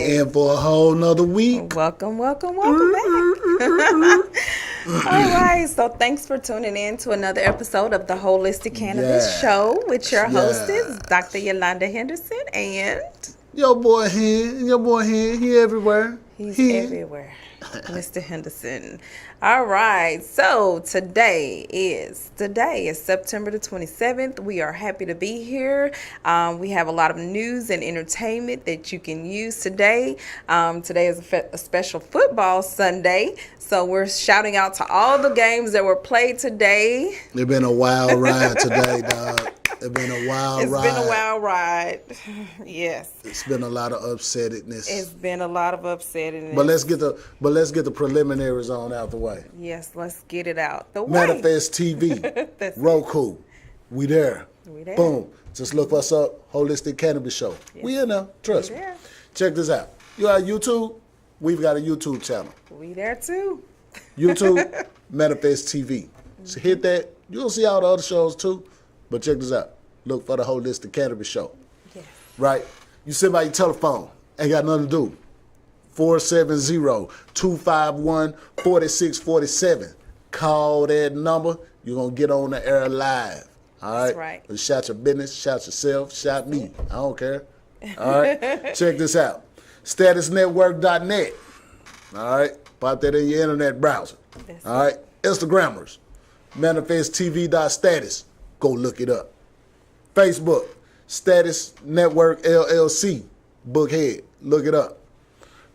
We in for a whole nother week. Welcome back. All right, so thanks for tuning in to another episode of the Holistic Cannabis Show with your hostess, Dr. Yolanda Henderson, and your boy here, he everywhere. He's everywhere, Mr. Henderson. All right, so today is September the 27th. We are happy to be here. We have a lot of news and entertainment that you can use today. Today is a special football Sunday, so we're shouting out to all the games that were played today. It's been a wild ride today, dog. It's been a wild ride. Yes. It's been a lot of upsetness. It's been a lot of upsetting. But let's get the preliminaries on out the way. Yes, let's get it out the way. Manifest TV, Roku, we there. Boom. Just look us up, Holistic Cannabis Show. Yes. We in there. Trust me. Check this out. You got YouTube? We've got a YouTube channel. We there too. YouTube, Manifest TV. So hit that. You'll see all the other shows too. But check this out. Look for the Holistic Cannabis Show. Yes. Right? You sit by your telephone. Ain't got nothing to do. 470-251-4647. Call that number. You're going to get on the air live. All right? That's right. Shout your business, shout yourself, shout me. I don't care. All right? Check this out. StatusNetwork.net. All right? Pop that in your internet browser. All right? Instagrammers. ManifestTV.status. Go look it up. Facebook, Status Network LLC, Bookhead, look it up.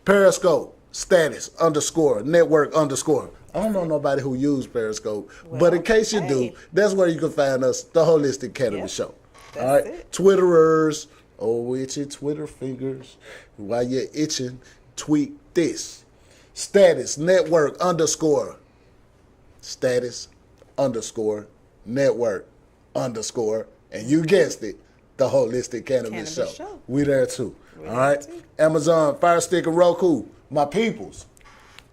Periscope, Status _Network _. I don't know nobody who use Periscope, but in case you do, that's where you can find us, the Holistic Cannabis Show. All right, it. Twitterers, itchy Twitter fingers. While you're itching, tweet this. Status Network _ Status _Network _ and you guessed it, the Holistic Cannabis Show. We there too. All right? Amazon, Fire Stick, and Roku, my peoples.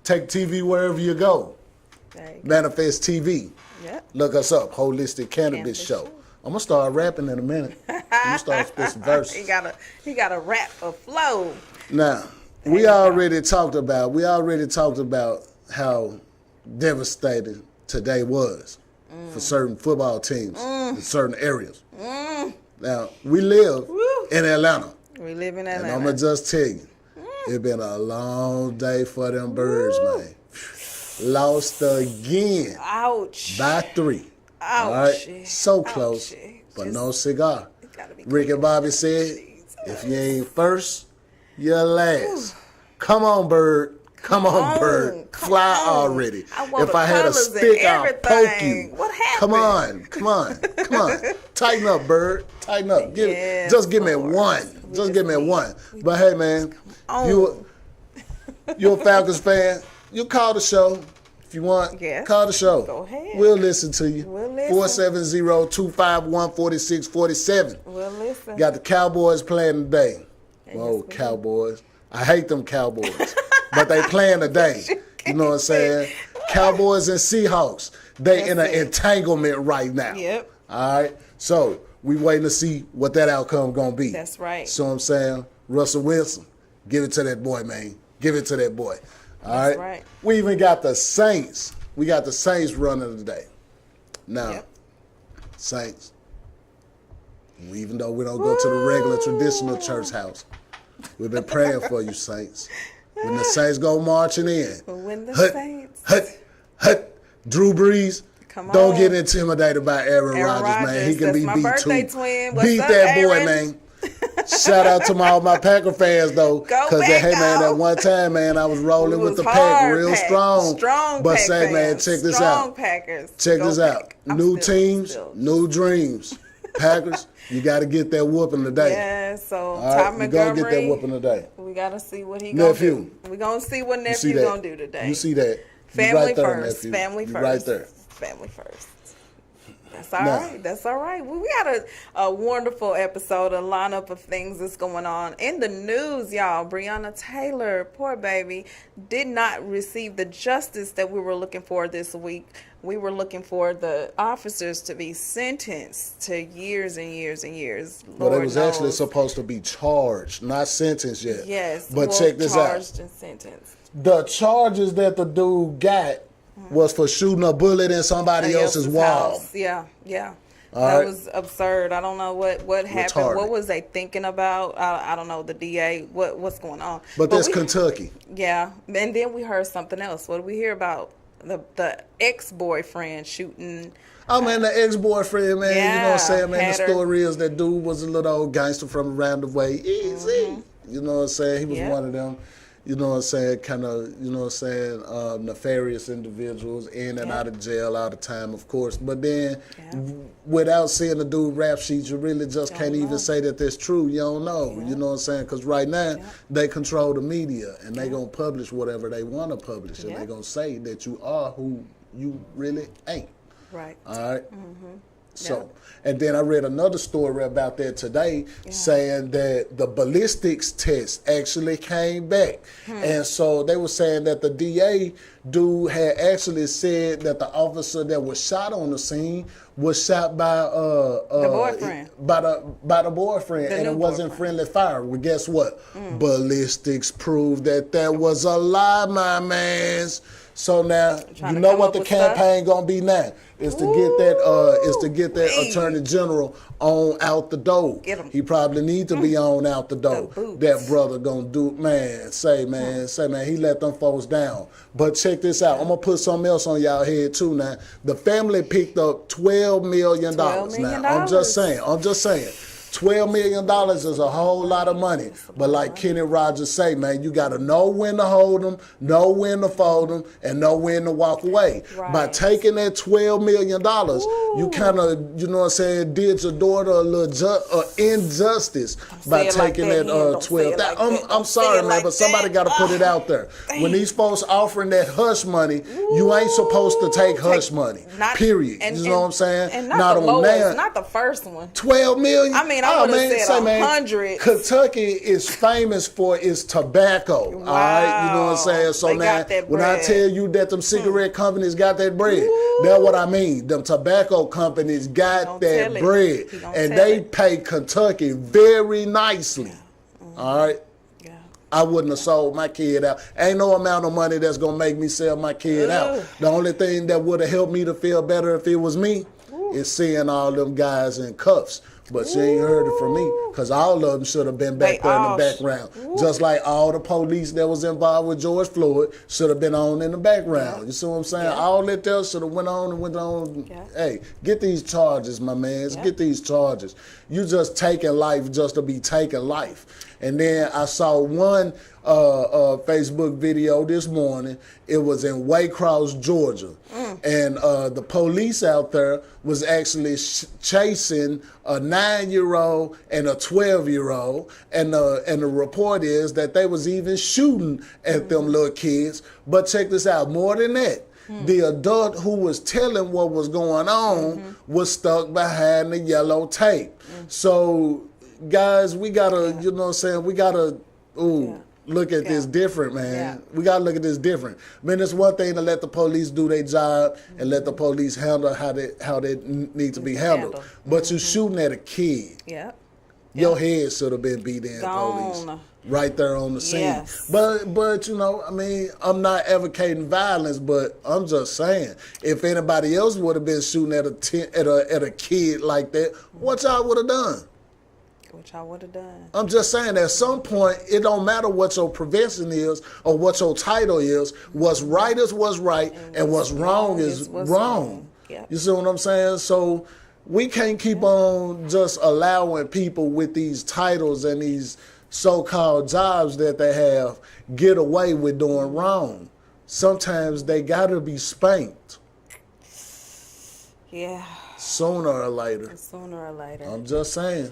Take TV wherever you go. Manifest TV. Yep. Look us up, Holistic Cannabis Show. I'm gonna start rapping in a minute. I'm gonna start spitting some verses. He got a rap, a flow. Now, we already talked about how devastating today was for certain football teams in certain areas. Now, we live in Atlanta. We live in Atlanta. And I'm going to just tell you, it's been a long day for them birds, man. Lost again. Ouch. By 3. Ouch. All right? So close, but no cigar. Rick and Bobby said, if you ain't first, you're last. Come on, bird. Come on, bird. Fly already. If I had a stick, I'll poke you. What happened? Come on. Tighten up, bird. Tighten up. Just give me one. Just give me one. But hey, man, you a Falcons fan, you call the show. If you want, call the show. Go ahead. We'll listen to you. We'll listen. 470-251-4647. We'll listen. Got the Cowboys playing today. Whoa, Cowboys. I hate them Cowboys. But they playing today. You know what I'm saying? Cowboys and Seahawks. They in an entanglement right now. Yep. All right? So we waiting to see what that outcome going to be. That's right. So I'm saying, Russell Wilson, give it to that boy, man. Give it to that boy. All right? That's right. We even got the Saints. We got the Saints running today. Now, Saints, even though we don't go to the regular traditional church house, we've been praying for you, Saints. When the Saints go marching in. When the Saints. Drew Brees, don't get intimidated by Aaron Rodgers, man. He can be beat too. Twin. Beat that boy, man. Shout out to all my Packer fans, though. Because, hey, man, at one time, man, I was rolling with the Pack real strong. But say, man, check this out. Check this out. New teams, new dreams. Packers, you got to get that whooping today. Yeah, so Ty Montgomery, you going to get that whooping today. We got to see what he going to do. We're going to see what nephew going to do today. You see that. Family right there, first. nephew. Family you first. Right there. Family first. That's all right. That's all right. Well, we got a wonderful episode, a lineup of things that's going on. In the news, y'all, Brianna Taylor, poor baby, did not receive the justice that we were looking for this week we were looking for the officers to be sentenced to years and years and years. But Lord it was knows. actually supposed to be charged, not sentenced yet. Yes. But well, check this charged out. and sentenced. The charges that the dude got was for shooting a bullet in somebody else's wall. House. Yeah, yeah. All that right. was absurd. I don't know what happened. Retarded. What was they thinking about? I don't know. The DA. What's going on? But that's Kentucky. Yeah, and then we heard something else. What did we hear about? The ex-boyfriend shooting. Oh, man, the ex-boyfriend, man, you know what I'm saying, man, the had her- story is that dude was a little old gangster from around the way. Easy. You know what I'm saying? He was Yeah. one of them, you know what I'm saying, kind of, you know what I'm saying, nefarious individuals, in and out of jail all the time, of course. But then, without seeing the dude rap sheet, you really just can't even say that that's true. You don't know, you know what I'm saying? Because right now, they control the media, and they going to publish whatever they want to publish, and they going to say that you are who you really ain't. Right. All right. So, and then I read another story about that today, saying that the ballistics test actually came back, and so they were saying that the DA dude had actually said that the officer that was shot on the scene was shot by The boyfriend. by the boyfriend, The and new it wasn't boyfriend. friendly fire. Well, guess what? Ballistics proved that was a lie, my mans. So now Trying you to know come what up the with stuff? campaign gonna be now is to get that Hey. attorney general on out the door. Get 'em. He probably need to be on out the door. boots. That brother gonna do, man. Say man, he let them folks down. But check this out. I'm gonna put something else on y'all head too. Now the family picked up $12 million. $12 million. Now I'm just saying. $12 million is a whole lot of money. But like Kenny Rogers say, man, you got to know when to hold them, know when to fold them, and know when to walk away. Right. By taking that $12 million, you kind of, you know what I'm saying, did your daughter a little injustice by say it like taking that, that Hen. Don't say 12. it like I'm, that. I'm Don't say sorry, it man, like but somebody that. got to put it out there. When these folks offering that hush money, you ain't supposed to take hush money. Period. You know what I'm saying? And not the on lowest, that. not the first one. 12 million. I mean, I would've said say, man, 100. Kentucky is famous for its tobacco. All right, you know what I'm saying. So They now, got that when I bread. tell you that them cigarette companies got that bread, that's what I mean. Them tobacco companies got Don't that tell it. bread, He don't and tell they it. pay Kentucky very nicely. All right. Yeah. I wouldn't have sold my kid out. Ain't no amount of money that's gonna make me sell my kid out. The only thing that would have helped me to feel better if it was me is seeing all them guys in cuffs. But she ain't heard it from me, because all of them should have been back They there in all the background. Just like all the police that was involved with George Floyd should have been on in the background. You see what I'm saying? All that there should have went on. Yeah. Hey, get these charges, my man. Yeah. Get these charges. You just taking life just to be taking life. And then I saw one Facebook video this morning. It was in Waycross, Georgia. And the police out there was actually chasing a 9-year-old and a 12-year-old. And the report is that they was even shooting at them little kids. But check this out, more than that. The adult who was telling what was going on was stuck behind the yellow tape. So, guys, we gotta, you know what I'm saying, we gotta, look at this different, man. Yeah. We gotta look at this different. I mean, it's one thing to let the police do their job and let the police handle how they need to be handled. But you shooting at a kid. Yep. Your head should have been beat in, police. Gone. Right there on the scene. Yes. But you know, I mean, I'm not advocating violence, but I'm just saying, if anybody else would have been shooting at a kid like that, what y'all would have done? Which I would have done. I'm just saying, at some point, it don't matter what your profession is or what your title is. What's right is what's right, and what's wrong is what's wrong. wrong. Yep. You see what I'm saying? So we can't keep on just allowing people with these titles and these so-called jobs that they have get away with doing wrong. Sometimes they gotta be spanked. Yeah. Sooner or later. Sooner or later. I'm just saying.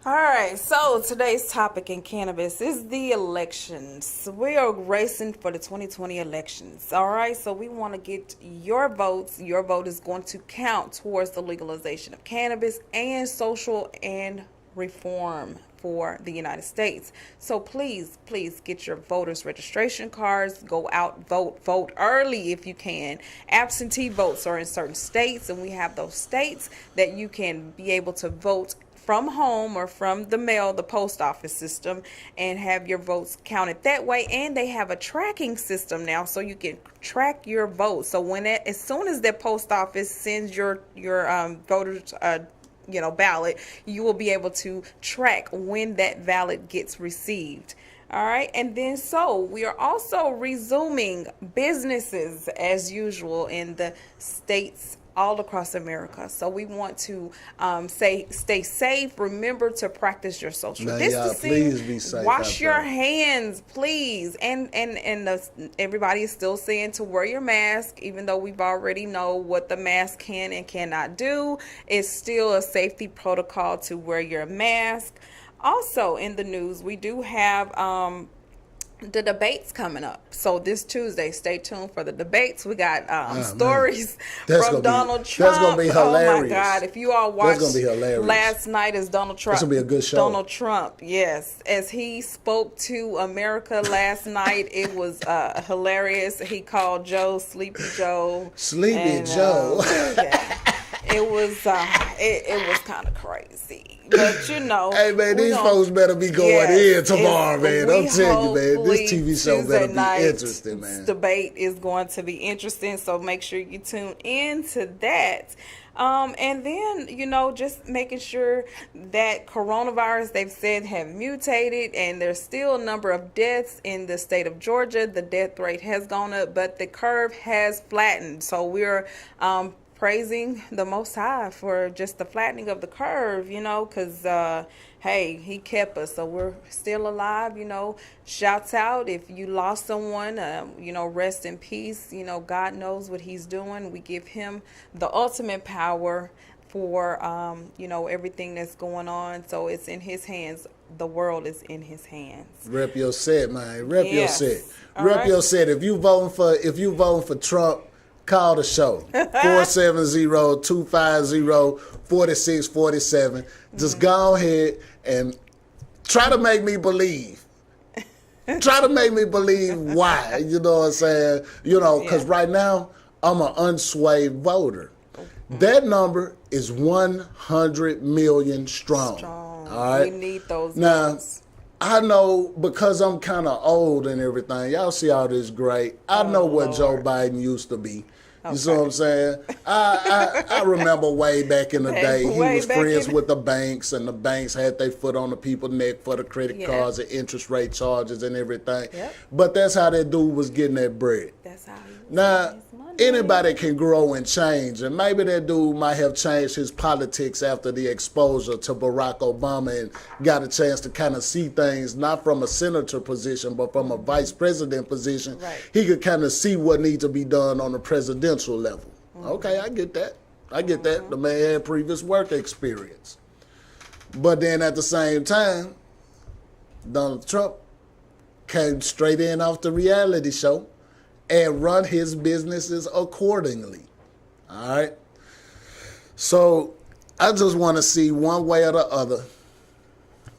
All right, so today's topic in cannabis is the elections. We are racing for the 2020 elections. All right, so we want to get your votes. Your vote is going to count towards the legalization of cannabis and social and reform for the United States. So please get your voters registration cards, go out, vote early if you can. Absentee votes are in certain states, and we have those states that you can be able to vote from home or from the mail, the post office system, and have your votes counted that way. And they have a tracking system now, so you can track your vote. So as soon as the post office sends your voters ballot, you will be able to track when that ballot gets received. All right. And then we are also resuming businesses as usual in the states all across America. So we want to stay safe. Remember to practice your social distancing. Please be safe. Wash your hands, please. And everybody is still saying to wear your mask, even though we've already know what the mask can and cannot do. It's still a safety protocol to wear your mask. Also in the news, we do have the debates coming up. So this Tuesday, stay tuned for the debates. We got stories from Donald Trump. That's going to be hilarious. Oh my God. If you all watched last night as Donald Trump. That's going to be a good show. Donald Trump, yes. As he spoke to America last night, it was hilarious. He called Joe Sleepy Joe. Sleepy Joe. Yeah. It was kind of crazy. But hey man, these folks better be going in tomorrow, man. I'm telling you, man, this TV show better be interesting, man. Debate is going to be interesting, so make sure you tune in to that. And then, just making sure that coronavirus, they've said, have mutated, and there's still a number of deaths in the state of Georgia. The death rate has gone up, but the curve has flattened. So we're praising the Most High for just the flattening of the curve, because, hey, he kept us, so we're still alive, Shouts out if you lost someone, rest in peace. God knows what he's doing. We give him the ultimate power for, everything that's going on. So it's in his hands. The world is in his hands. Rep your set, man. Rep your set. Rep your set. If you voting for Trump, call the show, 470-250-4647. Just go ahead and try to make me believe. Try to make me believe why, you know what I'm saying? Because right now, I'm an unswayed voter. That number is 100 million strong. All right? We need those votes. I know because I'm kind of old and everything. Y'all see all this great. I know what Joe Biden used to be. You see what I'm saying? I remember way back in the day, he was friends with the banks, and the banks had their foot on the people's neck for the credit cards and interest rate charges and everything. Yep. But that's how that dude was getting that bread. That's how he was now, anybody can grow and change, and maybe that dude might have changed his politics after the exposure to Barack Obama and got a chance to kind of see things not from a senator position but from a vice president position. Right. He could kind of see what needs to be done on the presidential level. Okay, I get that. The man had previous work experience. But then at the same time, Donald Trump came straight in off the reality show and run his businesses accordingly. All right? So I just want to see one way or the other.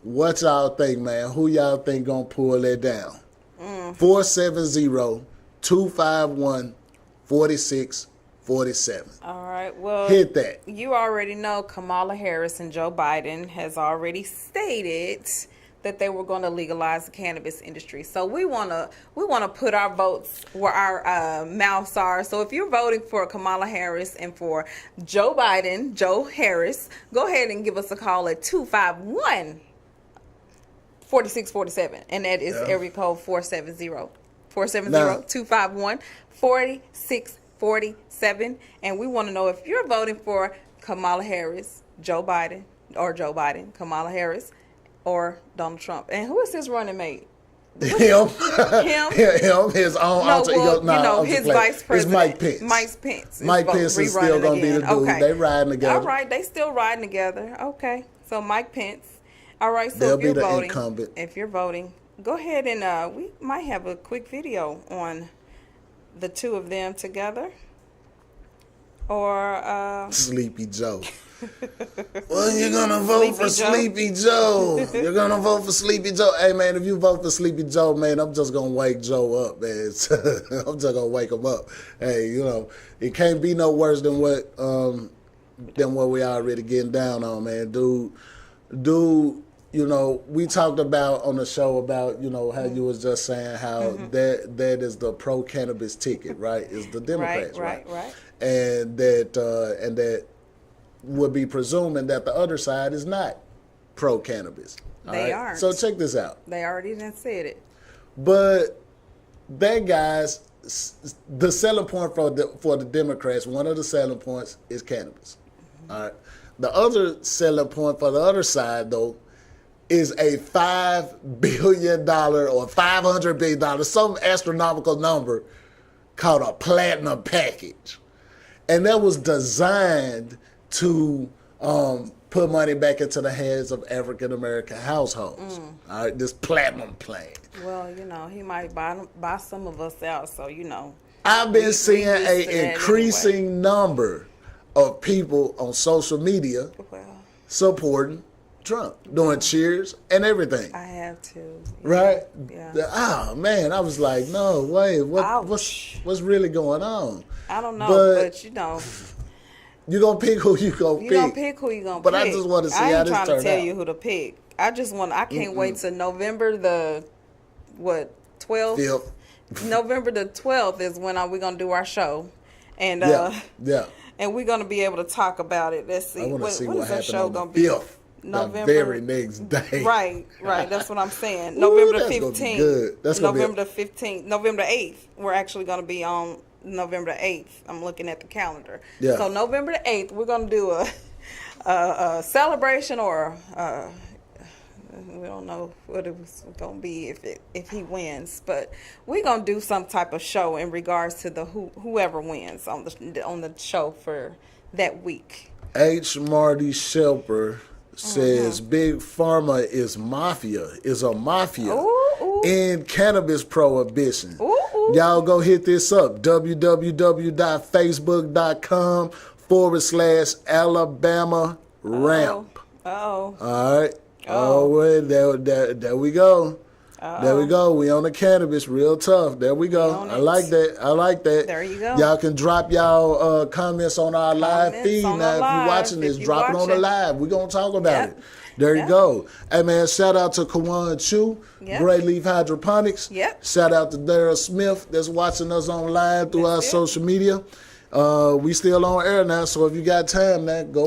What y'all think, man? Who y'all think gonna pull it down? 470-251-4647. All right, well, hit that. You already know Kamala Harris and Joe Biden has already stated that they were going to legalize the cannabis industry. So we want to put our votes where our mouths are. So if you're voting for Kamala Harris and for Joe Biden, Joe Harris, go ahead and give us a call at 251-4647. And that is area code 470-251-4647. And we want to know if you're voting for Kamala Harris, Joe Biden, Kamala Harris, or Donald Trump. And who is his running mate? Him. His own alter ego. His vice president. It's Mike Pence. Mike Pence is still going to be the dude. Okay. They riding together. All right, they still riding together. Okay. So Mike Pence. All right, so they'll if you're be the voting, incumbent. If you're voting, go ahead and we might have a quick video on the two of them together. Or Sleepy Joe. Well, you're gonna vote for Sleepy Joe. You're gonna vote for Sleepy Joe. Hey man, if you vote for Sleepy Joe, man, I'm just gonna wake Joe up, man. I'm just gonna wake him up. Hey, it can't be no worse than what we already getting down on, man. Dude, we talked about on the show about, how you was just saying how that is the pro cannabis ticket, right? Is the Democrats, right? And that would be presuming that the other side is not pro cannabis. They aren't. So check this out. They already done said it. But that guys, the selling point for the Democrats, one of the selling points is cannabis. All right. The other selling point for the other side, though, is a $5 billion or $500 billion, some astronomical number called a platinum package. And that was designed to put money back into the hands of African-American households. All right, this platinum plan. Well, he might buy some of us out, so, I've been seeing an increasing number of people on social media supporting Trump, doing cheers and everything. I have to. Right? Yeah. Oh, man, I was like, no, wait, what's really going on? I don't know, but you gonna pick who you gonna pick. You gonna pick who you gonna pick. But I just want to see how this turned out. I ain't trying to tell you who to pick. I can't wait till November the 12th? November the 12th is when we're gonna do our show. And and we're gonna be able to talk about it. Let's see. I want to see what happened show on gonna be. November, the very next day. Right. That's what I'm saying. November the 15th. Good. That's November the 15th. November 8th. We're actually going to be on November 8th. I'm looking at the calendar. Yeah. So November the 8th, we're going to do a celebration or we don't know what it was going to be if he wins, but we're going to do some type of show in regards to the whoever wins on the show for that week. H. Marty Shelper says Big Pharma is a mafia in cannabis prohibition. Y'all go hit this up, www.facebook.com/Alabama Ramp. All right. There we go. There we go. We on the cannabis real tough. There we go. I like that. There you go. Y'all can drop y'all comments on our live feed. Now, if you're watching this, drop it on the live. We're going to talk about it. There you go. Hey, man, shout out to Kawan Chu, Great Leaf Hydroponics. Shout out to Daryl Smith that's watching us online through our social media. We still on air now, so if you got time, man, go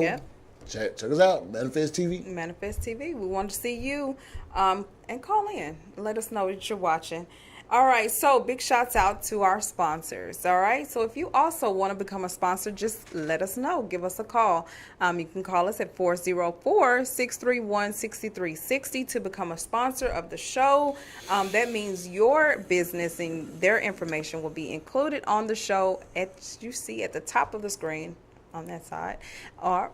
check us out. Manifest TV. Manifest TV. We want to see you. And call in and let us know that you're watching. All right, so big shouts out to our sponsors. All right, so if you also want to become a sponsor, just let us know. Give us a call. You can call us at 404-631-6360 to become a sponsor of the show. That means your business and their information will be included on the show, as you see at the top of the screen. On that side, a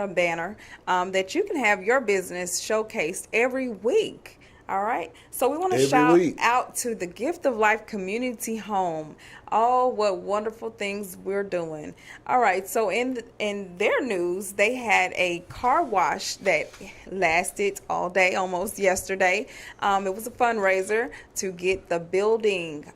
banner, that you can have your business showcased every week. All right. So we want to shout out to the Gift of Life Community Home. Oh, what wonderful things we're doing. All right. So in their news, they had a car wash that lasted all day, almost yesterday. It was a fundraiser to get the building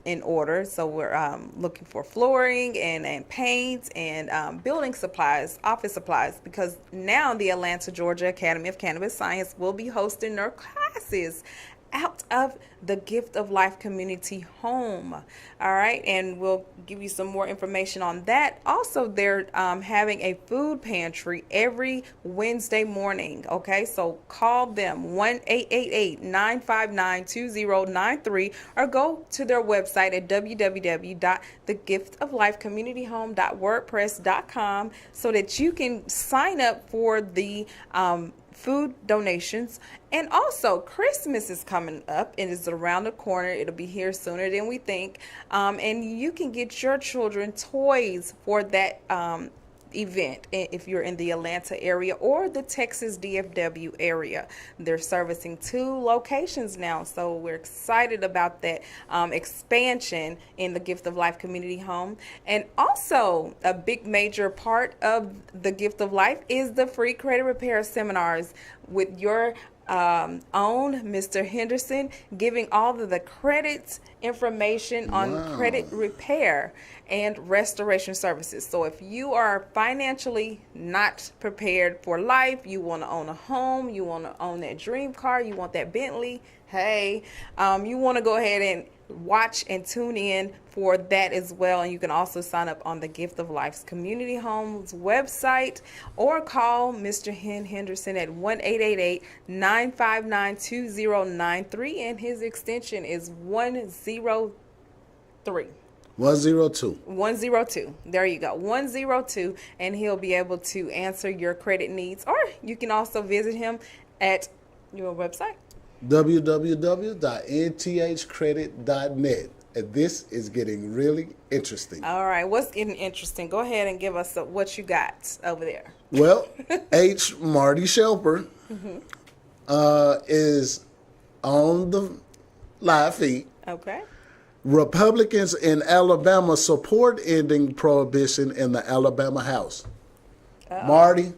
in order. So we're looking for flooring and paint and building supplies, office supplies, because now the Atlanta, Georgia Academy of Cannabis Science will be hosting their classes out of the Gift of Life Community Home. All right, and we'll give you some more information on that. Also, they're having a food pantry every Wednesday morning. Okay, so call them 1-888-959-2093 or go to their website at www.thegiftoflifecommunityhome.wordpress.com so that you can sign up for the food donations. And also, Christmas is coming up and it's around the corner. It'll be here sooner than we think. And you can get your children toys for that event if you're in the Atlanta area or the Texas DFW area. They're servicing 2 locations now, so we're excited about that expansion in the Gift of Life community home. And also a big major part of the Gift of Life is the free credit repair seminars with your own Mr. Henderson, giving all of the credit information on credit repair and restoration services. So if you are financially not prepared for life, you want to own a home, you want to own that dream car, you want that Bentley, hey, you want to go ahead and watch and tune in for that as well. And you can also sign up on the Gift of Life's Community Homes website or call Mr. Henderson at 1-888-959-2093, and his extension is 103. 102. 102. There you go. 102, and he'll be able to answer your credit needs. Or you can also visit him at your website, www.nthcredit.net. And this is getting really interesting. All right, what's getting interesting? Go ahead and give us what you got over there. Well, H. Marty Shelper is on the live feed. Okay. Republicans in Alabama support ending prohibition in the Alabama House. Marty,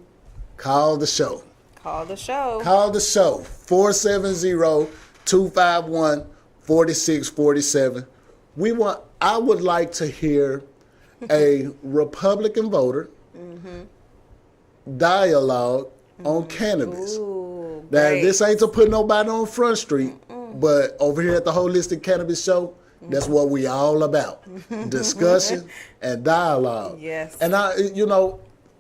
call the show. Call the show. Call the show. 470-251-4647. I would like to hear a Republican voter dialogue on cannabis. Ooh, Now, great. this ain't to put nobody on Front Street, but over here at the Holistic Cannabis Show, that's what we all about. Discussion and dialogue. Yes. And I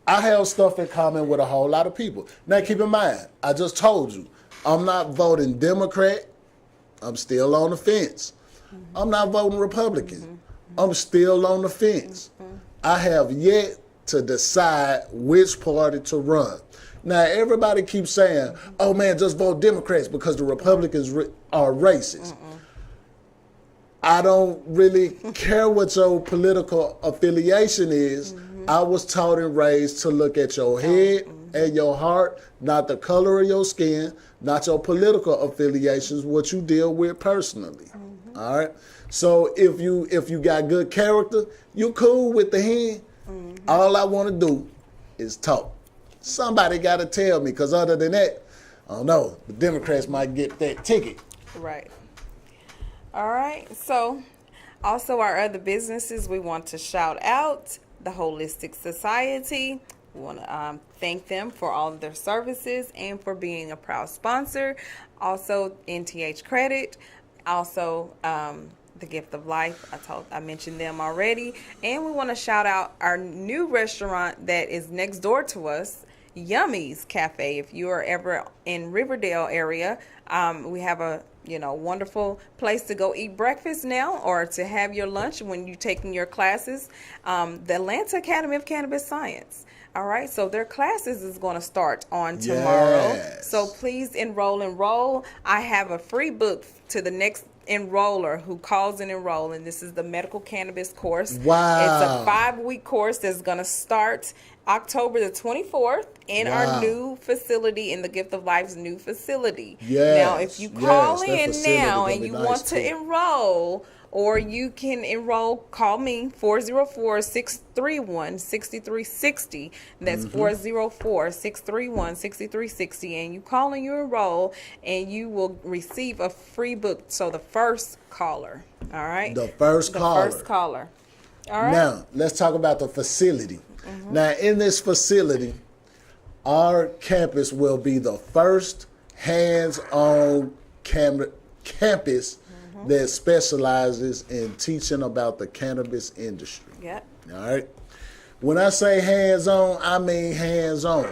have stuff in common with a whole lot of people. Now, keep in mind, I just told you, I'm not voting Democrat. I'm still on the fence. I'm not voting Republican. I'm still on the fence. I have yet to decide which party to run. Now, everybody keeps saying, oh, man, just vote Democrats because the Republicans are racist. I don't really care what your political affiliation is. I was taught and raised to look at your head and your heart, not the color of your skin, not your political affiliations, what you deal with personally. All right? So if you got good character, you cool with the hand. All I want to do is talk. Somebody got to tell me, because other than that, I don't know, the Democrats might get that ticket. Right. All right. So also our other businesses we want to shout out. The Holistic Society. We want to thank them for all of their services and for being a proud sponsor. Also, NTH Credit. Also, the Gift of Life. I mentioned them already. And we want to shout out our new restaurant that is next door to us, Yummy's Cafe. If you are ever in Riverdale area, we have a wonderful place to go eat breakfast now, or to have your lunch when you're taking your classes. The Atlanta Academy of Cannabis Science. All right, so their classes is going to start on tomorrow. Yes. So please enroll. I have a free book to the next enroller who calls and enroll, and this is the medical cannabis course. Wow. It's a 5-week course that's going to start October the 24th in our new facility, in the Gift of Life's new facility. Yes, Now, if you call that in facility now gonna and be you nice want to too. enroll, or you can enroll, call me, 404-631-6360. That's 404-631-6360. And you call and you enroll, and you will receive a free book. So the first caller, all right? The first caller. All right? Now, let's talk about the facility. Now, in this facility, our campus will be the first hands-on campus that specializes in teaching about the cannabis industry. Yep. All right? When I say hands-on, I mean hands-on.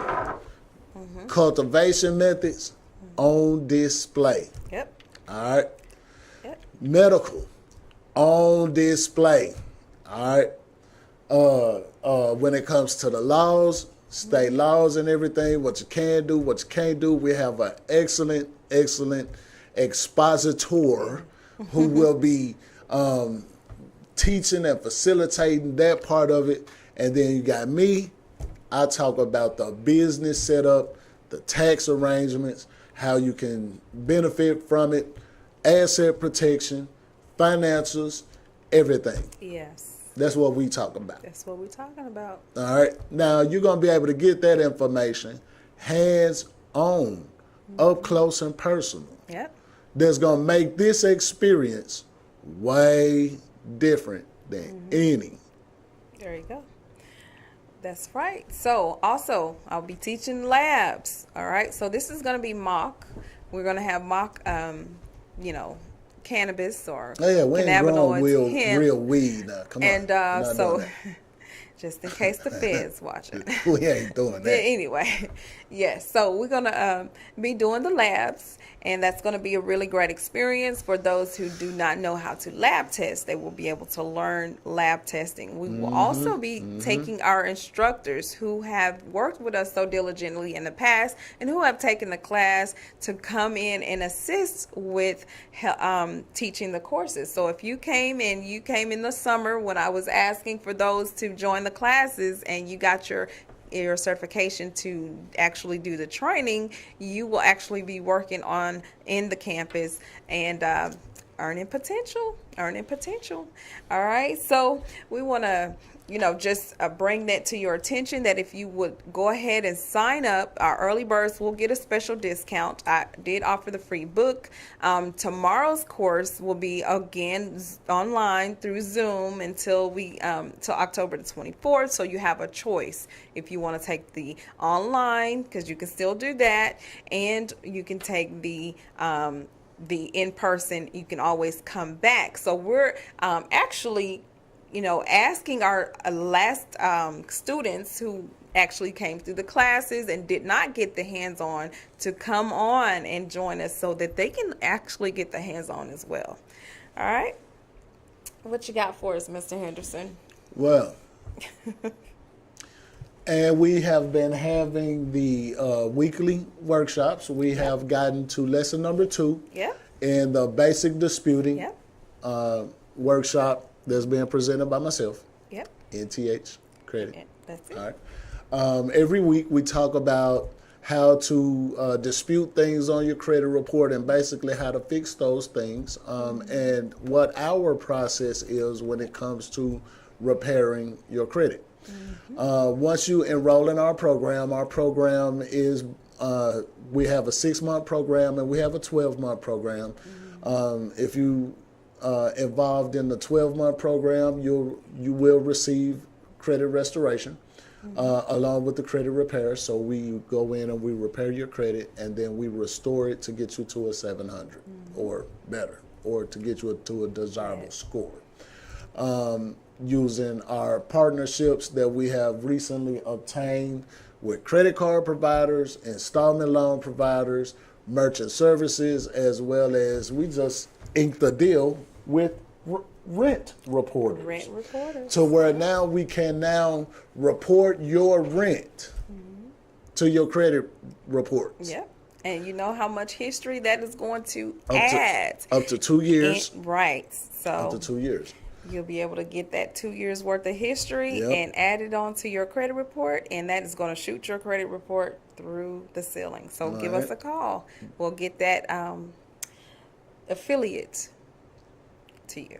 Cultivation methods on display. Yep. All right? Yep. Medical on display. All right? When it comes to the laws, state laws and everything, what you can do, what you can't do, we have an excellent expositor who will be teaching and facilitating that part of it. And then you got me, I talk about the business setup, the tax arrangements, how you can benefit from it, asset protection, financials, everything. Yes. That's what we talk about. That's what we're talking about. All right. Now you're going to be able to get that information hands on, up close and personal. Yep. That's going to make this experience way different than any. There you go. That's right. So also, I'll be teaching labs. All right. So this is going to be mock. We're going to have mock, cannabis or Oh, yeah, we ain't growing cannabinoids, hemp. real weed now. Come on. And We're not so, doing just in case the feds watching. that. We ain't doing Yeah, that. anyway, yes. So we're gonna be doing the labs, and that's gonna be a really great experience for those who do not know how to lab test. They will be able to learn lab testing. We will also be taking our instructors who have worked with us so diligently in the past and who have taken the class to come in and assist with teaching the courses. So if you came in the summer when I was asking for those to join the classes, and you got your certification to actually do the training, you will actually be working on in the campus and earning potential. All right, so we want to just bring that to your attention, that if you would go ahead and sign up, our early birds will get a special discount. I did offer the free book. Tomorrow's course will be again online through Zoom until till October the 24th. So you have a choice if you want to take the online, because you can still do that, and you can take the in-person. You can always come back. So we're actually asking our last students who actually came through the classes and did not get the hands-on to come on and join us so that they can actually get the hands-on as well. All right. What you got for us, Mr. Henderson? Well, and we have been having the weekly workshops. We have gotten to lesson number 2 in the basic disputing workshop that's being presented by myself. NTH credit. That's it. All right. Every week we talk about how to dispute things on your credit report and basically how to fix those things, and what our process is when it comes to repairing your credit. Once you enroll in our program is we have a 6-month program and we have a 12-month program. If you involved in the 12-month program, you will receive credit restoration along with the credit repair. So we go in and we repair your credit, and then we restore it to get you to a 700 or better, or to get you to a desirable score. Using our partnerships that we have recently obtained with credit card providers, installment loan providers, merchant services, as well as we just inked a deal with rent reporters. So where now we can now report your rent to your credit reports. Yep. And you know how much history that is going to add. Up to 2 years. Right. So up to 2 years. You'll be able to get that 2 years worth of history and add it on to your credit report, and that is going to shoot your credit report through the ceiling. So give us a call. We'll get that affiliate to you.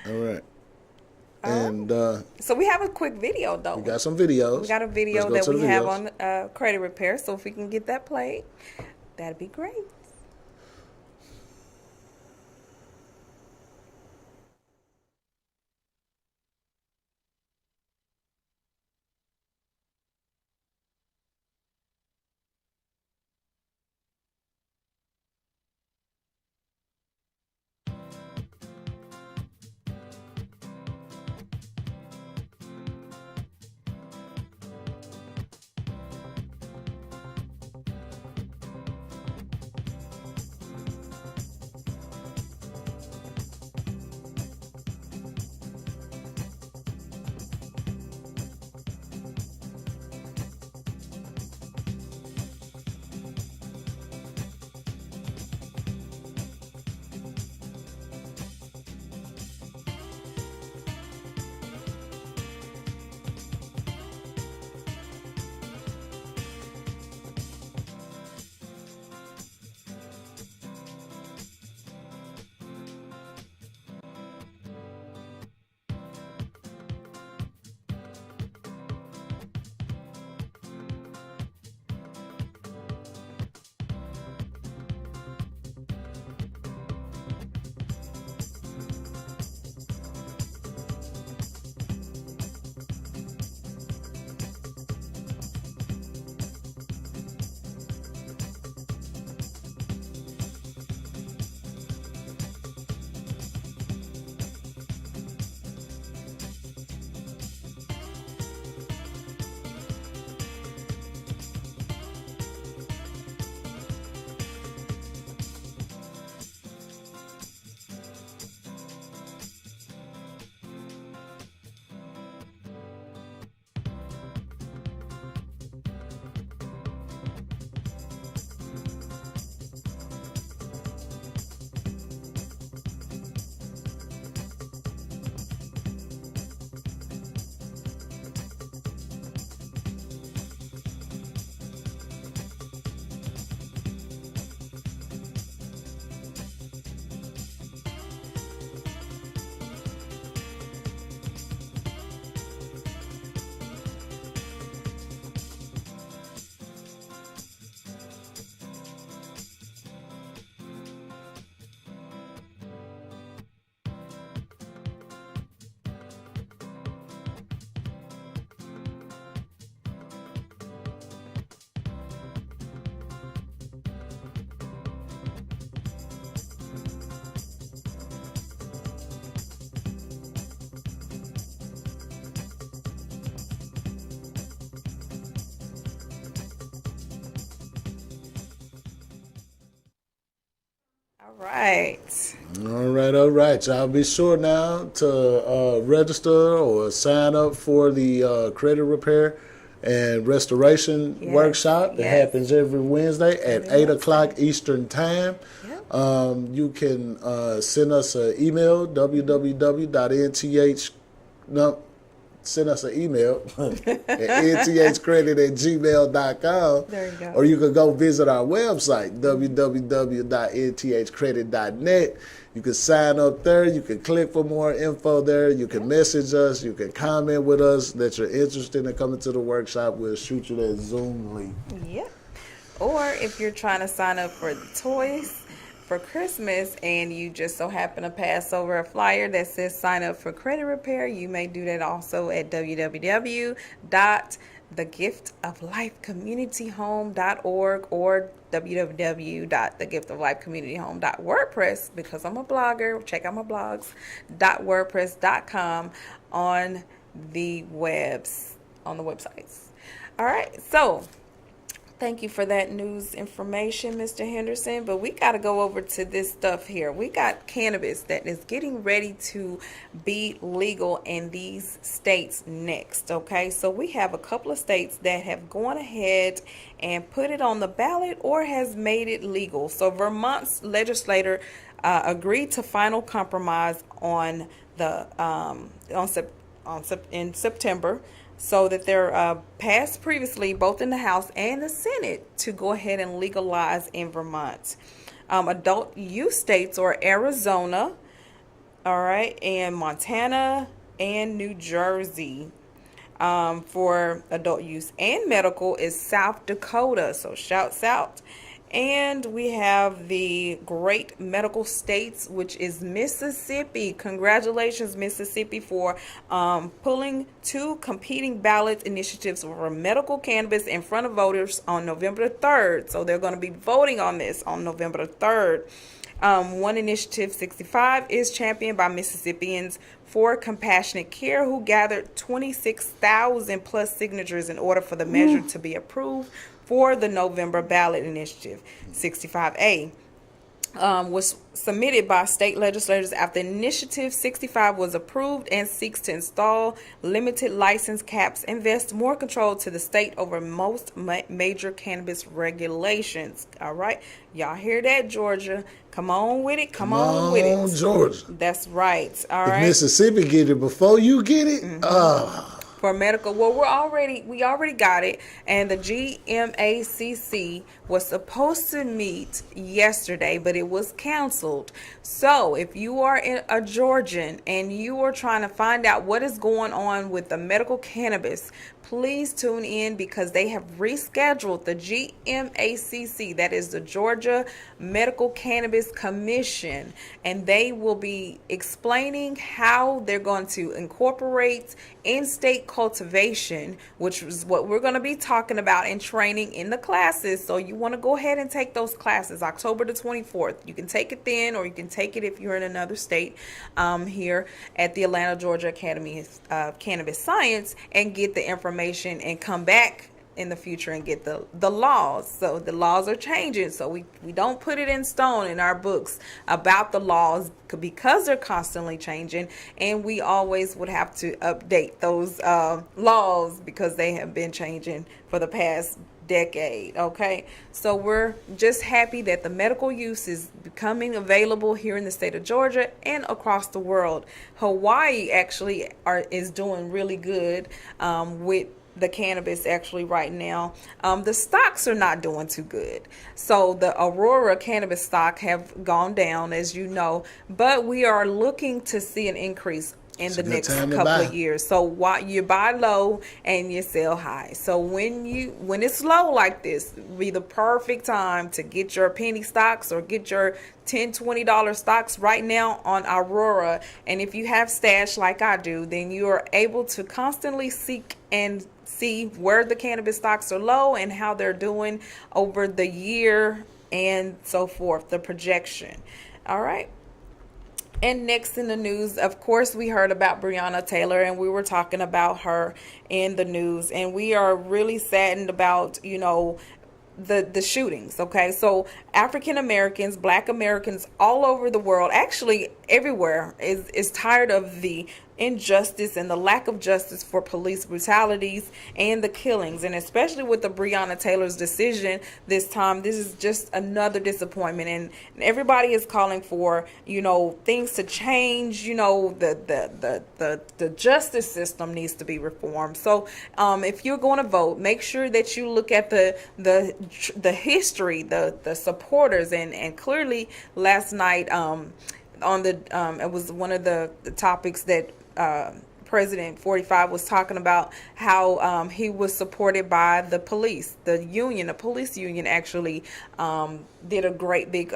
All right. And so we have a quick video, though. We got some videos. We got a video that we have on credit repair. So if we can get that played, that'd be great. right. All right. Y'all be sure now to register or sign up for the credit repair and restoration workshop. It happens every Wednesday at 8 o'clock Eastern Time. Yep. You can send us an email, www.nth. No, send us an email at nthcredit@gmail.com. There you go. Or you can go visit our website, www.nthcredit.net. You can sign up there. You can click for more info there. You can message us. You can comment with us that you're interested in coming to the workshop. We'll shoot you that Zoom link. Yep. Or if you're trying to sign up for the toys for Christmas and you just so happen to pass over a flyer that says sign up for credit repair, you may do that also at www.thegiftoflifecommunityhome.org or www.thegiftoflifecommunityhome.wordpress, because I'm a blogger. Check out my blogs, .wordpress.com on the websites. All right, so thank you for that news information, Mr. Henderson. But we got to go over to this stuff here. We got cannabis that is getting ready to be legal in these states next. Okay, so we have a couple of states that have gone ahead and put it on the ballot or has made it legal. So Vermont's legislator agreed to final compromise on the in September, so that they're passed previously both in the House and the Senate to go ahead and legalize in Vermont. Adult use states are Arizona, all right, and Montana and New Jersey. For adult use and medical is South Dakota, so shouts out. And we have the great medical states, which is Mississippi. Congratulations, Mississippi, for pulling 2 competing ballot initiatives for medical cannabis in front of voters on November 3rd. So they're going to be voting on this on November 3rd. One initiative, 65, is championed by Mississippians for compassionate care, who gathered 26,000 plus signatures in order for the measure to be approved for the November ballot initiative. 65A was submitted by state legislators after Initiative 65 was approved and seeks to install limited license caps and vest more control to the state over most major cannabis regulations. All right, y'all hear that, Georgia? Come on with it. Come on with it, Georgia. That's right. All if right. Mississippi get it before you get it, For medical, well, we already got it, and the GMACC was supposed to meet yesterday, but it was canceled. So if you are a Georgian and you are trying to find out what is going on with the medical cannabis, please tune in, because they have rescheduled the GMACC, that is the Georgia Medical Cannabis Commission, and they will be explaining how they're going to incorporate in-state cultivation, which is what we're going to be talking about and training in the classes. So you want to go ahead and take those classes October the 24th. You can take it then, or you can take it if you're in another state, here at the Atlanta, Georgia Academy of Cannabis Science, and get the information and come back in the future and get the laws. So the laws are changing, so we don't put it in stone in our books about the laws, because they're constantly changing, and we always would have to update those laws, because they have been changing for the past decade. Okay, so we're just happy that the medical use is becoming available here in the state of Georgia and across the world. Hawaii actually is doing really good with the cannabis actually right now. The stocks are not doing too good. So the Aurora Cannabis stock have gone down, as you know, but we are looking to see an increase in the next couple of years. So you buy low and you sell high. So when it's low like this, be the perfect time to get your penny stocks or get your $10-$20 stocks right now on Aurora. And if you have stash like I do, then you are able to constantly seek and see where the cannabis stocks are low and how they're doing over the year and so forth, the projection. All right. And next in the news, of course, we heard about Brianna Taylor, and we were talking about her in the news, and we are really saddened about, the shootings. Okay, so African Americans, Black Americans all over the world, actually everywhere, is tired of the injustice and the lack of justice for police brutalities and the killings, and especially with the Brianna Taylor's decision this time. This is just another disappointment, and everybody is calling for, you know, things to change. You know, the justice system needs to be reformed. So if you're going to vote, make sure that you look at the history, the supporters, and clearly last night on the it was one of the topics that President 45 was talking about, how he was supported by the police. The police union actually did a great big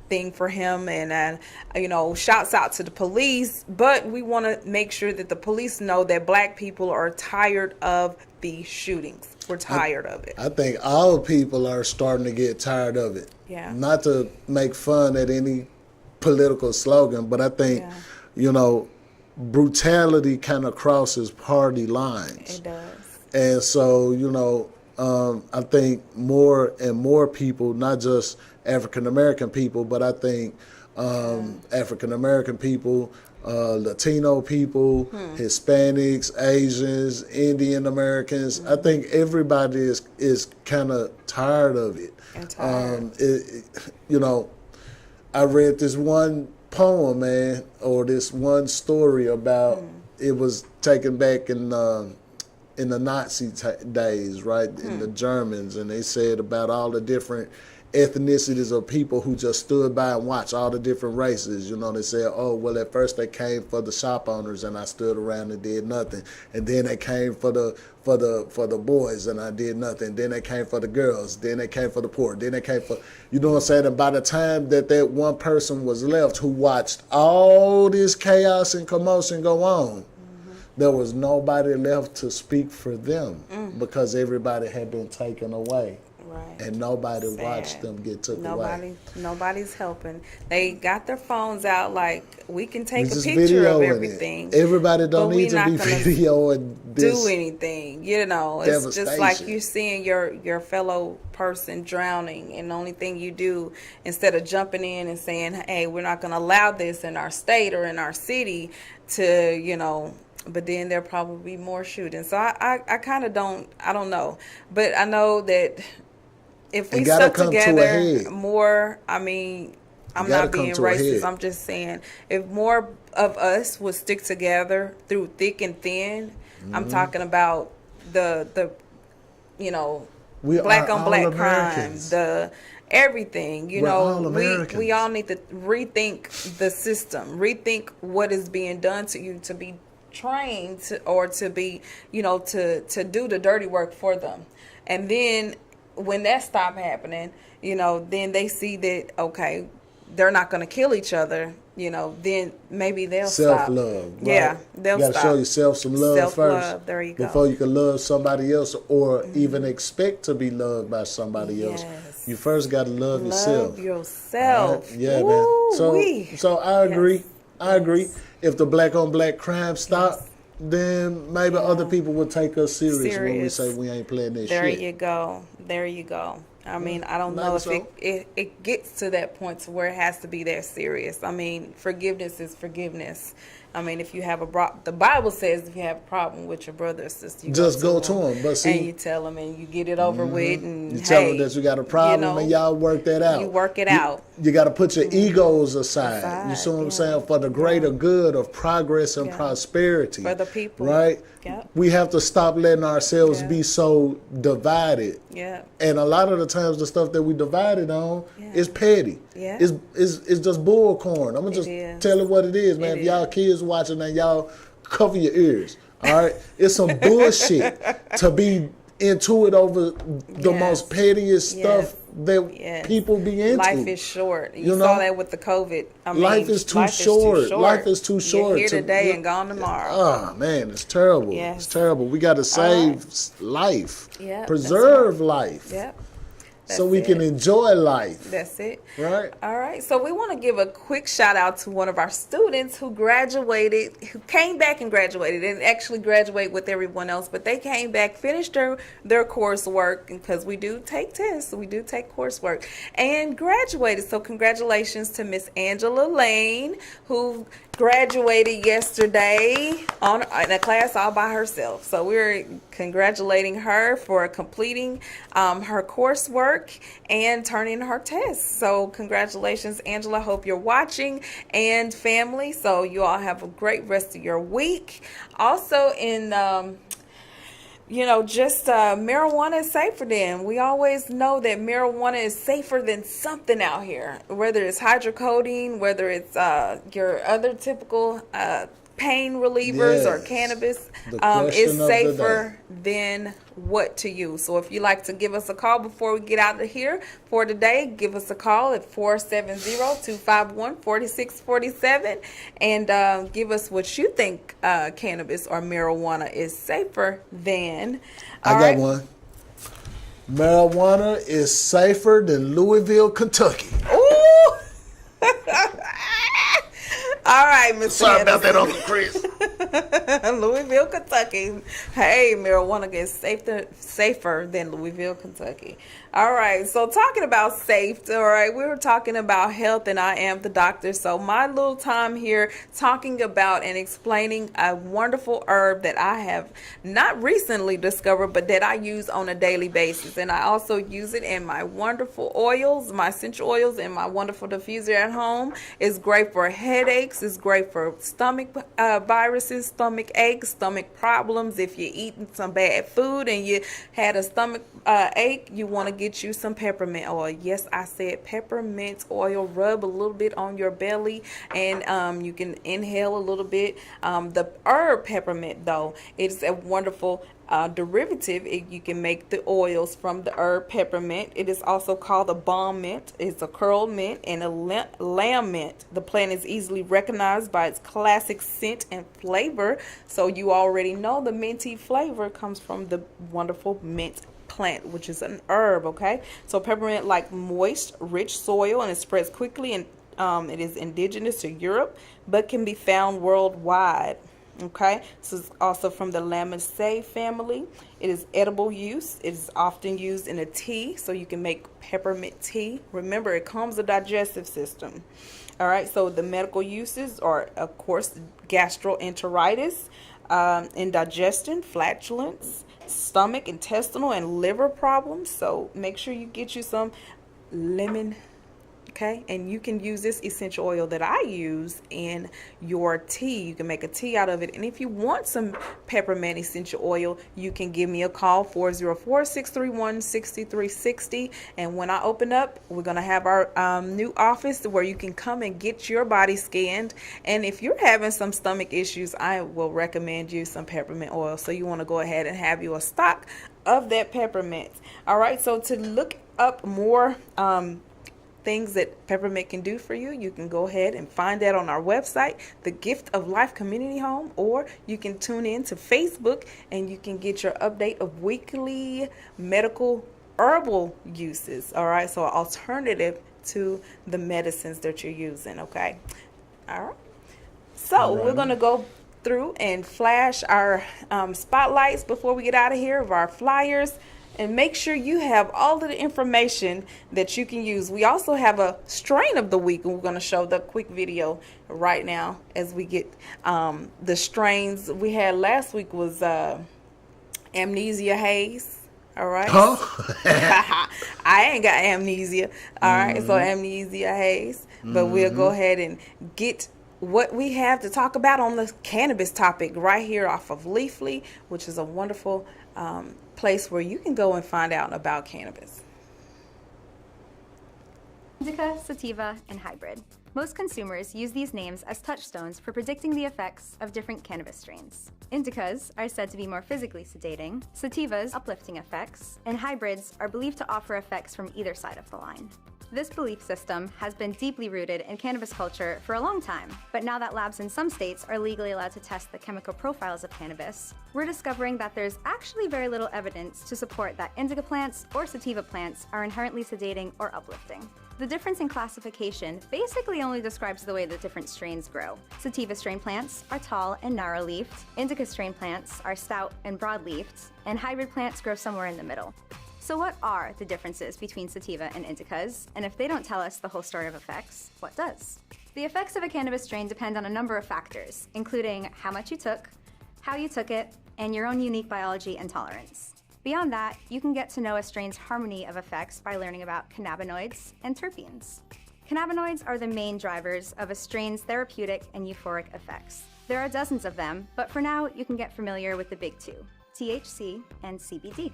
thing for him, and you know, shouts out to the police. But we want to make sure that the police know that Black people are tired of these shootings. We're tired of it. I think all people are starting to get tired of it. Yeah. Not to make fun at any political slogan, but I think, you know, brutality kind of crosses party lines. It does. And so, you know, I think more and more people, not just African American people, but I think African American people, Latino people, Hispanics, Asians, Indian Americans. I think everybody is kind of tired of it. You know, I read this one poem, man, or this one story about it was taken back in the Nazi days, right? In the Germans, and they said about all the different ethnicities of people who just stood by and watched all the different races. You know, they said, oh, well, at first they came for the shop owners and I stood around and did nothing. And then they came for the boys and I did nothing. Then they came for the girls. Then they came for the poor. Then they came for, you know what I'm saying? And by the time that one person was left who watched all this chaos and commotion go on, there was nobody left to speak for them because everybody had been taken away. Right. And nobody watched them get took away. Nobody's helping. They got their phones out like, we can take a picture of everything. Everybody don't need to be videoing this. Do anything, you know. It's just like you're seeing your fellow person drowning, and the only thing you do, instead of jumping in and saying, hey, we're not going to allow this in our state or in our city, to, you know, but then there'll probably be more shootings. So I kind of I don't know. But I know that if we stuck together more, I mean, I'm not being racist. I'm just saying, if more of us would stick together through thick and thin, I'm talking about the you know, black on black crime, the everything, you know, we all need to rethink the system, rethink what is being done to you, to be trained to, or to be, you know, to do the dirty work for them. And then when that stop happening, you know, then they see that, okay, they're not going to kill each other, you know, then maybe they'll stop. Self-love. Right? Yeah, they'll stop. You got to show yourself some love first. There you go. Before you can love somebody else or even expect to be loved by somebody else. You first got to love yourself. Love yourself. Right? Yeah, man. So I agree. Yes. I agree. If the black on black crime stopped, then maybe other people would take us serious when we say we ain't playing this shit. There you go. There you go. I mean, I don't know if it gets to that point to where it has to be that serious. I mean, forgiveness is forgiveness. I mean, if you have the Bible says if you have a problem with your brother or sister, you just go to him. But see, and you tell them, and you get it over with, and you tell them that you got a problem, and y'all work that out. You work it out. You got to put your egos aside. You see what I'm saying? For the greater good of progress and prosperity. For the people. Right? Yep. We have to stop letting ourselves be so divided. Yeah. And a lot of the times the stuff that we divided on is petty. Yeah. It's just bullcorn. I'm going to just tell it what it is, man. If y'all kids watching, and y'all cover your ears. All right? It's some bullshit to be into it over the most pettiest stuff that people be into. Life is short. You saw that with the COVID. I mean, life is too short. Life is too short. You're here today and gone tomorrow. Oh, man, it's terrible. It's terrible. We got to save life. Yeah, preserve life. Yep. so we can enjoy life. That's it. Right. All right. So we want to give a quick shout out to one of our students who graduated, who came back and graduated, and actually graduate with everyone else, but they came back, finished their coursework, because we do take tests, we do take coursework, and graduated. So congratulations to Miss Angela Lane, who graduated yesterday in a class all by herself. So we're congratulating her for completing her coursework and turning her tests. So congratulations, Angela. Hope you're watching, and family. So you all have a great rest of your week. Also in marijuana is safer than. We always know that marijuana is safer than something out here, whether it's hydrocodone, whether it's your other typical pain relievers or cannabis. Is safer than what to use. So if you'd like to give us a call before we get out of here for today, give us a call at 470-251-4647 and give us what you think cannabis or marijuana is safer than. I got one. Marijuana is safer than Louisville, Kentucky. Ooh! All right, Mr. Sorry about that, Uncle Chris. Louisville, Kentucky. Hey, marijuana gets safer than Louisville, Kentucky. All right, so talking about safe, all right, we were talking about health, and I am the doctor. So my little time here talking about and explaining a wonderful herb that I have not recently discovered, but that I use on a daily basis. And I also use it in my wonderful oils, my essential oils, and my wonderful diffuser at home. It's great for headaches. It's great for stomach viruses, stomach aches, stomach problems. If you're eating some bad food and you had a stomach ache, you want to get you some peppermint oil. Yes, I said peppermint oil. Rub a little bit on your belly, and you can inhale a little bit. The herb peppermint, though, it's a wonderful derivative. You can make the oils from the herb peppermint. It is also called a balm mint. It's a curled mint and a lamb mint. The plant is easily recognized by its classic scent and flavor. So you already know the minty flavor comes from the wonderful mint plant, which is an herb. Okay, so peppermint like moist, rich soil, and it spreads quickly, and it is indigenous to Europe, but can be found worldwide. Okay, so it's also from the Lamiaceae family. It is edible use. It is often used in a tea, so you can make peppermint tea. Remember, it calms the digestive system. All right, so the medical uses are, of course, gastroenteritis, indigestion, flatulence, stomach, intestinal, and liver problems. So make sure you get you some lemon. Okay, and you can use this essential oil that I use in your tea. You can make a tea out of it. And if you want some peppermint essential oil, you can give me a call, 404-631-6360. And when I open up, we're going to have our new office where you can come and get your body scanned. And if you're having some stomach issues, I will recommend you some peppermint oil. So you want to go ahead and have you a stock of that peppermint. All right, so to look up more things that peppermint can do for you, you can go ahead and find that on our website, the Gift of Life Community Home, or you can tune in to Facebook and you can get your update of weekly medical herbal uses. All right, so an alternative to the medicines that you're using. Okay, all right, so we're going to go through and flash our spotlights before we get out of here of our flyers. And make sure you have all of the information that you can use. We also have a strain of the week, and we're going to show the quick video right now as we get the strains we had last week was Amnesia Haze. All right. Huh? I ain't got amnesia. All right. So Amnesia Haze. But we'll go ahead and get what we have to talk about on the cannabis topic right here off of Leafly, which is a wonderful place where you can go and find out about cannabis. Indica, sativa, and hybrid. Most consumers use these names as touchstones for predicting the effects of different cannabis strains. Indicas are said to be more physically sedating, sativas uplifting effects, and hybrids are believed to offer effects from either side of the line. This belief system has been deeply rooted in cannabis culture for a long time, but now that labs in some states are legally allowed to test the chemical profiles of cannabis, we're discovering that there's actually very little evidence to support that indica plants or sativa plants are inherently sedating or uplifting. The difference in classification basically only describes the way that different strains grow. Sativa strain plants are tall and narrow-leafed, indica strain plants are stout and broad-leafed, and hybrid plants grow somewhere in the middle. So what are the differences between sativa and indicas? And if they don't tell us the whole story of effects, what does? The effects of a cannabis strain depend on a number of factors, including how much you took, how you took it, and your own unique biology and tolerance. Beyond that, you can get to know a strain's harmony of effects by learning about cannabinoids and terpenes. Cannabinoids are the main drivers of a strain's therapeutic and euphoric effects. There are dozens of them, but for now, you can get familiar with the big two, THC and CBD.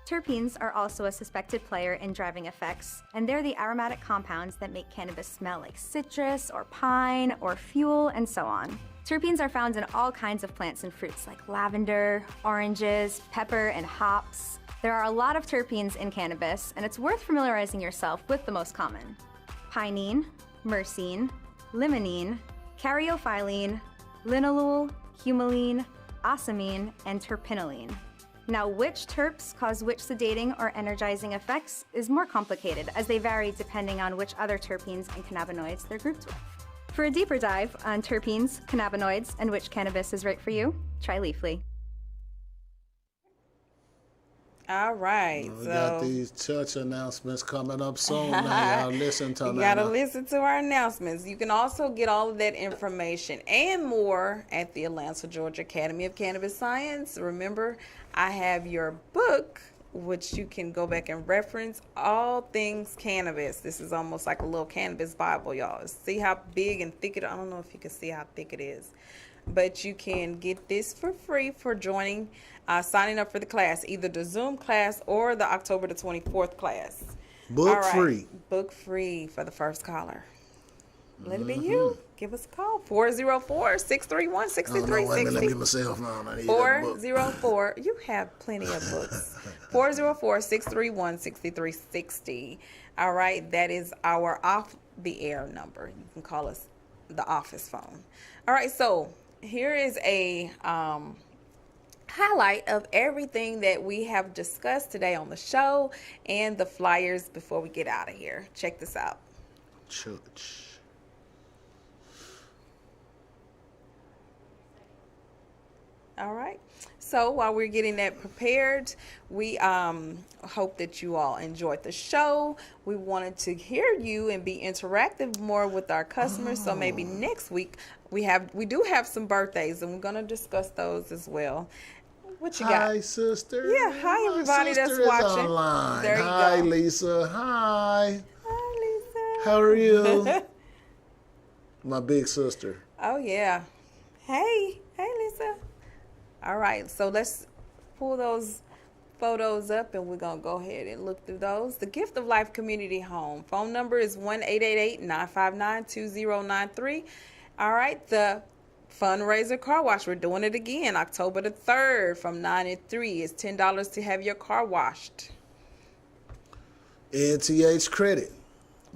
Terpenes are also a suspected player in driving effects, and they're the aromatic compounds that make cannabis smell like citrus or pine or fuel and so on. Terpenes are found in all kinds of plants and fruits like lavender, oranges, pepper, and hops. There are a lot of terpenes in cannabis, and it's worth familiarizing yourself with the most common: pinene, myrcene, limonene, caryophyllene, linalool, humulene, ocimene, and terpinolene. Now, which terps cause which sedating or energizing effects is more complicated, as they vary depending on which other terpenes and cannabinoids they're grouped with. For a deeper dive on terpenes, cannabinoids, and which cannabis is right for you, try Leafly. All right. We got these church announcements coming up soon. Now, y'all listen to them. You got to listen to our announcements. You can also get all of that information and more at the Atlanta, Georgia Academy of Cannabis Science. Remember, I have your book, which you can go back and reference, All Things Cannabis. This is almost like a little cannabis Bible, y'all. See how big and thick it is? I don't know if you can see how thick it is. But you can get this for free for joining, signing up for the class, either the Zoom class or the October the 24th class. Book free. Book free for the first caller. Let it be you. Give us a call. 404-631-6360. Let me get myself on. 404. You have plenty of books. 404-631-6360. All right. That is our off the air number. You can call us the office phone. All right. So here is a highlight of everything that we have discussed today on the show and the flyers before we get out of here. Check this out. Church. All right. So while we're getting that prepared, we hope that you all enjoyed the show. We wanted to hear you and be interactive more with our customers. So maybe next week we do have some birthdays, and we're going to discuss those as well. What you got? Hi, sister. Yeah. Hi, everybody that's Sister is watching. online. There you Hi, go. Lisa. Hi. Hi, Lisa. How are you? My big sister. Oh yeah. Hey, Lisa. All right, so let's pull those photos up, and we're going to go ahead and look through those. The Gift of Life Community Home. Phone number is 1-888-959-2093. All right, the fundraiser car wash. We're doing it again, October the 3rd from 9 to 3. It's $10 to have your car washed. NTH Credit.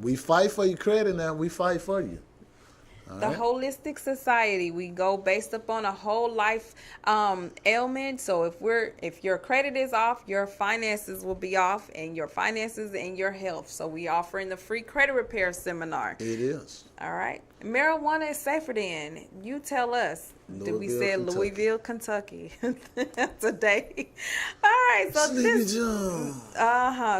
We fight for your credit now. We fight for you. The Holistic Society, we go based upon a whole life ailment. So if your credit is off, your finances will be off, and your finances and your health. So we offering the free credit repair seminar. It is. All right. Marijuana is safer than. You tell us. Did we say Louisville, Kentucky today? All right. So Sleepy Joe.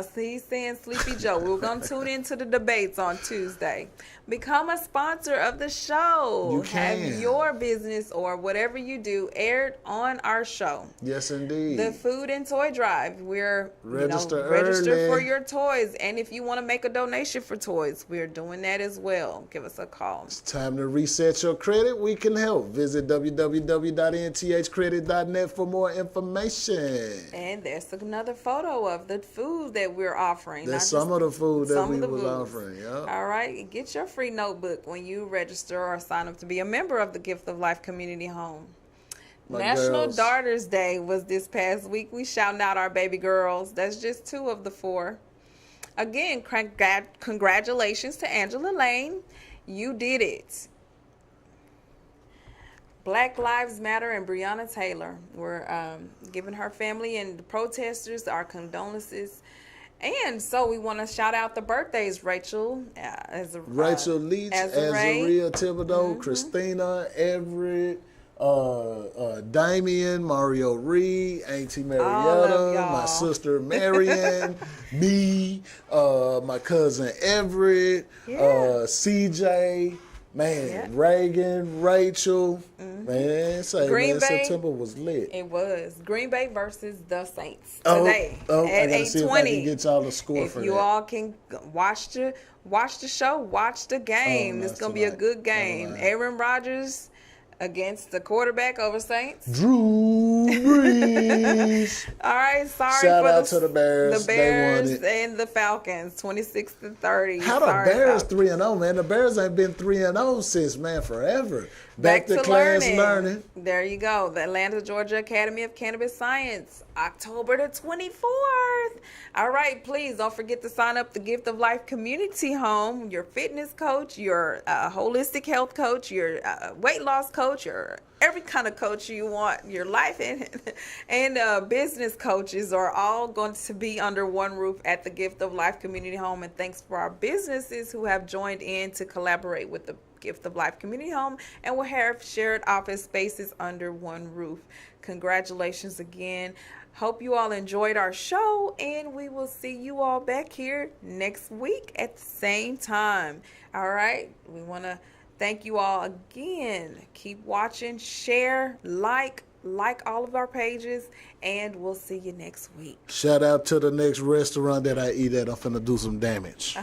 So he's saying Sleepy Joe. We're going to tune into the debates on Tuesday. Become a sponsor of the show. You can. Have your business or whatever you do aired on our show. Yes, indeed. The Food and Toy Drive. We're register register for your toys. And if you want to make a donation for toys, we're doing that as well. Give us a call. It's time to reset your credit. We can help. Visit www.nthcredit.net for more information. And there's another photo of the food that we're offering. That's some of the food that we was foods. offering. Yeah. All right. Get your free notebook when you register or sign up to be a member of the Gift of Life Community Home. National Daughters Day was this past week. We shouting out our baby girls. That's just 2 of the 4. Again, congratulations to Angela Lane. You did it. Black Lives Matter and Brianna Taylor. We're giving her family and the protesters our condolences. And so we want to shout out the birthdays, Rachel. Rachel Leach, Azariah Thibodeau, Christina Everett, Damien, Mario Reed, Auntie Marietta, my sister Marion, me, my cousin Everett, CJ, Reagan, Rachel, Green Bay, September was lit. It was Green Bay versus the Saints today at I gotta see if I 8:20. can get y'all the score for If you that. all can watch the show, watch the game. It's gonna be a good game. Aaron Rodgers against the quarterback over Saints. Drew Brees. All right, sorry Shout for out to the Bears. The Bears they won it. and the Falcons, 26-30. How the Bears 3-0, man? The Bears ain't been 3-0 since, man, forever. Back to class learning. There you go. The Atlanta, Georgia Academy of Cannabis Science, October the 24th. All right, please don't forget to sign up the Gift of Life Community Home. Your fitness coach, your holistic health coach, your weight loss coach, your every kind of coach you want, your life and business coaches are all going to be under one roof at the Gift of Life Community Home. And thanks for our businesses who have joined in to collaborate with the Gift of Life Community Home and will have shared office spaces under one roof. Congratulations again. Hope you all enjoyed our show, and we will see you all back here next week at the same time. All right. We want to thank you all again. Keep watching, share, like all of our pages, and we'll see you next week. Shout out to the next restaurant that I eat at. I'm finna do some damage.